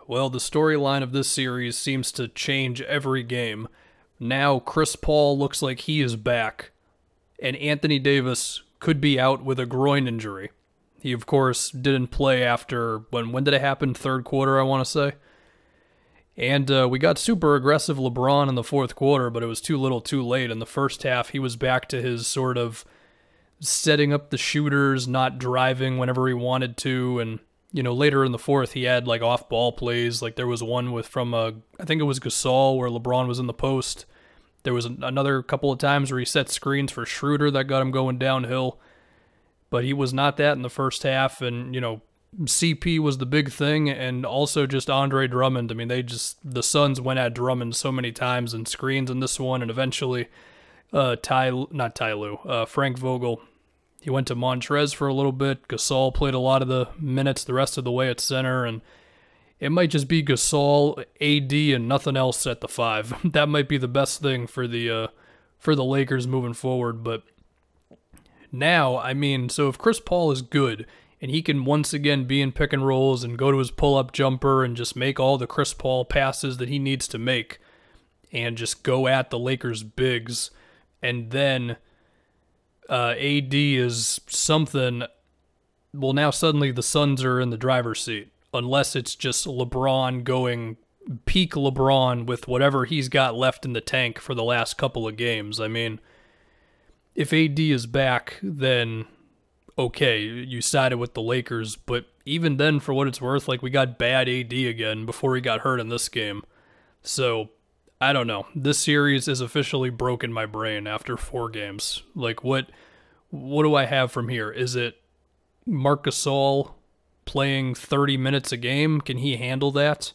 Well, the storyline of this series seems to change every game. Now Chris Paul looks like he is back, and Anthony Davis could be out with a groin injury. He, of course, didn't play after, when did it happen? Third quarter, I want to say. And we got super aggressive LeBron in the fourth quarter, but it was too little too late. In the first half, he was back to his sort of setting up the shooters, not driving whenever he wanted to, and later in the fourth, he had like off-ball plays. Like there was one I think it was Gasol, where LeBron was in the post. There was another couple of times where he set screens for Schroeder that got him going downhill. But he was not that in the first half, and CP was the big thing, and also just Andre Drummond. I mean, the Suns went at Drummond so many times in screens in this one, and eventually, Frank Vogel, he went to Montrez for a little bit. Gasol played a lot of the minutes the rest of the way at center, and it might just be Gasol, AD, and nothing else at the 5. That might be the best thing for the Lakers moving forward. But now, so if Chris Paul is good and he can once again be in pick and rolls and go to his pull-up jumper and just make all the Chris Paul passes that he needs to make and just go at the Lakers bigs, and then AD is something, well, now suddenly the Suns are in the driver's seat, unless it's just LeBron going peak LeBron with whatever he's got left in the tank for the last couple of games. I mean, if AD is back, then okay, you sided with the Lakers, but even then, for what it's worth, like we got bad AD again before he got hurt in this game. So I don't know. This series has officially broken my brain after 4 games. Like, what do I have from here? Is it Marc Gasol playing 30 minutes a game? Can he handle that?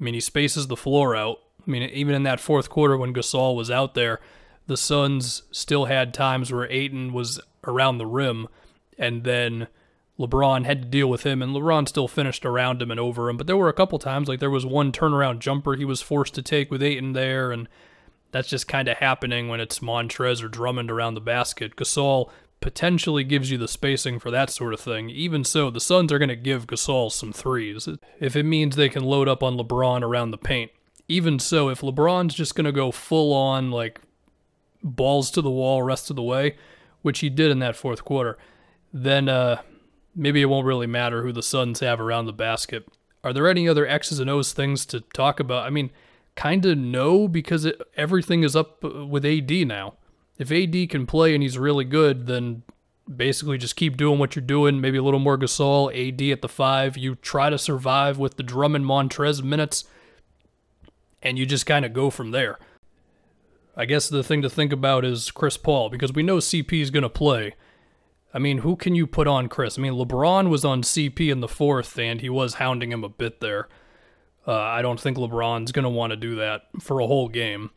I mean, he spaces the floor out. I mean, even in that fourth quarter when Gasol was out there, the Suns still had times where Ayton was around the rim, and then LeBron had to deal with him, and LeBron still finished around him and over him. But there were a couple times, like there was one turnaround jumper he was forced to take with Ayton there, and that's just kind of happening when it's Montrez or Drummond around the basket. Gasol potentially gives you the spacing for that sort of thing. Even so, the Suns are going to give Gasol some threes if it means they can load up on LeBron around the paint. Even so, if LeBron's just going to go full on, like, balls to the wall rest of the way, which he did in that fourth quarter, then maybe it won't really matter who the Suns have around the basket. Are there any other X's and O's things to talk about? I mean, kind of no, because everything is up with AD now. If AD can play and he's really good, then basically just keep doing what you're doing. Maybe a little more Gasol, AD at the 5. You try to survive with the Drummond Montrez minutes, and you just kind of go from there. I guess the thing to think about is Chris Paul, because we know CP is going to play. I mean, who can you put on Chris? I mean, LeBron was on CP in the fourth, and he was hounding him a bit there. I don't think LeBron's going to want to do that for a whole game.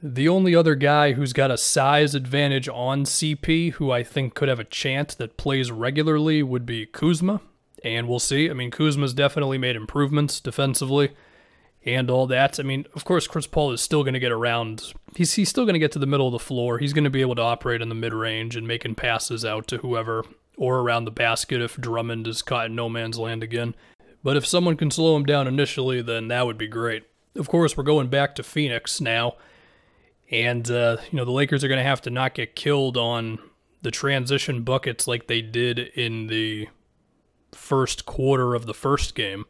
The only other guy who's got a size advantage on CP, who I think could have a chance that plays regularly, would be Kuzma, and we'll see. I mean, Kuzma's definitely made improvements defensively and all that. I mean, of course, Chris Paul is still going to get around. He's still going to get to the middle of the floor. He's going to be able to operate in the mid-range and making passes out to whoever or around the basket if Drummond is caught in no man's land again. But if someone can slow him down initially, then that would be great. Of course, we're going back to Phoenix now, and the Lakers are going to have to not get killed on the transition buckets like they did in the first quarter of the first game.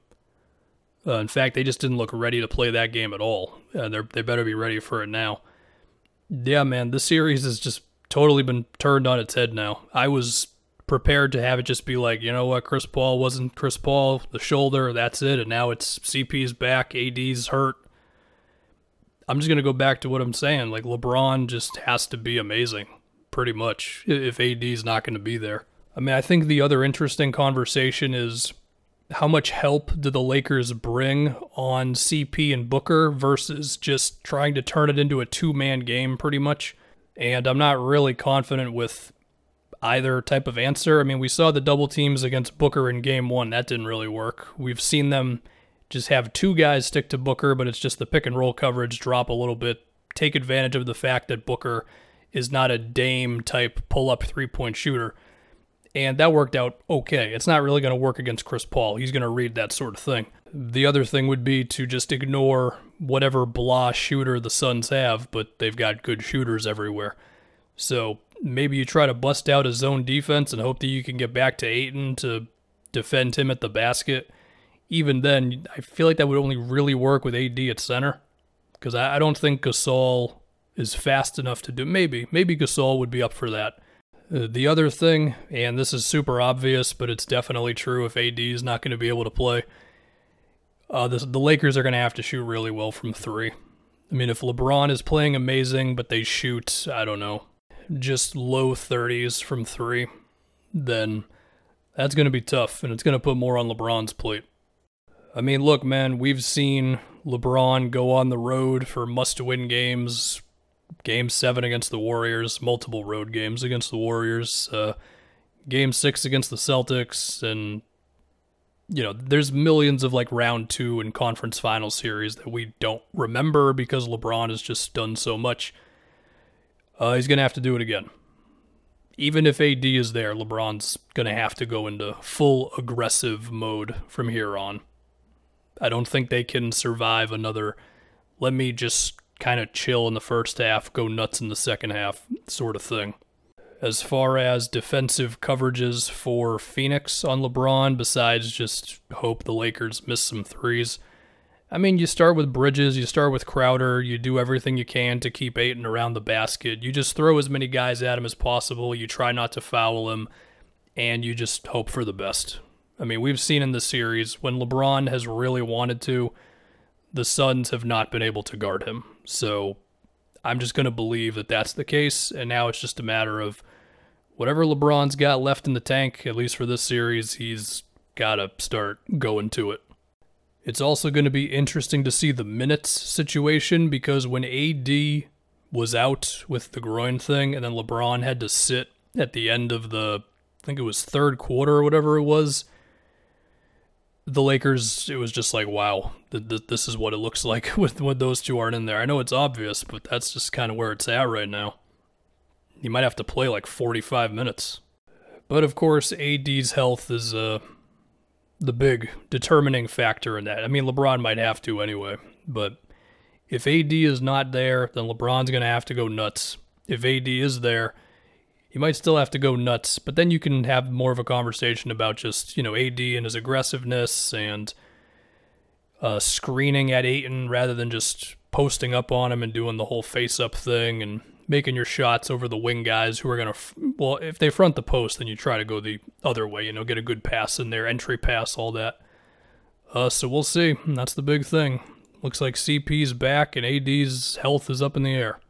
In fact, they just didn't look ready to play that game at all. They better be ready for it now. Yeah, man, this series has just totally been turned on its head now. I was prepared to have it just be like, you know what, Chris Paul wasn't Chris Paul, the shoulder, that's it, and now it's CP's back, AD's hurt. I'm just going to go back to what I'm saying. Like, LeBron just has to be amazing, pretty much, if AD's not going to be there. I mean, I think the other interesting conversation is how much help do the Lakers bring on CP and Booker versus just trying to turn it into a two-man game pretty much. And I'm not really confident with either type of answer. I mean, we saw the double teams against Booker in game 1. That didn't really work. We've seen them just have 2 guys stick to Booker, but it's just the pick and roll coverage drop a little bit, take advantage of the fact that Booker is not a Dame type pull-up three-point shooter. And that worked out okay. It's not really going to work against Chris Paul. He's going to read that sort of thing. The other thing would be to just ignore whatever blah shooter the Suns have, but they've got good shooters everywhere. So maybe you try to bust out a zone defense and hope that you can get back to Ayton to defend him at the basket. Even then, I feel like that would only really work with AD at center, because I don't think Gasol is fast enough to do. Maybe Gasol would be up for that. The other thing, and this is super obvious, but it's definitely true if AD is not going to be able to play, the Lakers are going to have to shoot really well from three. I mean, if LeBron is playing amazing, but they shoot, I don't know, just low 30s from three, then that's going to be tough, and it's going to put more on LeBron's plate. I mean, look, man, we've seen LeBron go on the road for must-win games. Game 7 against the Warriors, multiple road games against the Warriors, Game 6 against the Celtics, and, you know, there's millions of, like, round 2 and conference final series that we don't remember because LeBron has just done so much. He's going to have to do it again. Even if AD is there, LeBron's going to have to go into full aggressive mode from here on. I don't think they can survive another, let me just kind of chill in the first half, go nuts in the second half sort of thing. As far as defensive coverages for Phoenix on LeBron, besides just hope the Lakers miss some threes, I mean, you start with Bridges, you start with Crowder, you do everything you can to keep Ayton around the basket. You just throw as many guys at him as possible, you try not to foul him, and you just hope for the best. I mean, we've seen in the series, when LeBron has really wanted to, the Suns have not been able to guard him. So I'm just going to believe that that's the case, and now it's just a matter of whatever LeBron's got left in the tank, at least for this series, he's got to start going to it. It's also going to be interesting to see the minutes situation, because when AD was out with the groin thing, and then LeBron had to sit at the end of the, I think it was third quarter or whatever it was, the Lakers, it was just like, wow, this is what it looks like when those two aren't in there. I know it's obvious, but that's just kind of where it's at right now. You might have to play like 45 minutes. But of course, AD's health is the big determining factor in that. I mean, LeBron might have to anyway, but if AD is not there, then LeBron's going to have to go nuts. If AD is there, you might still have to go nuts, but then you can have more of a conversation about just, you know, AD and his aggressiveness and screening at Ayton rather than just posting up on him and doing the whole face-up thing and making your shots over the wing guys who are going to, well, if they front the post, then you try to go the other way, you know, get a good pass in there, entry pass, all that. So we'll see. That's the big thing. Looks like CP's back and AD's health is up in the air.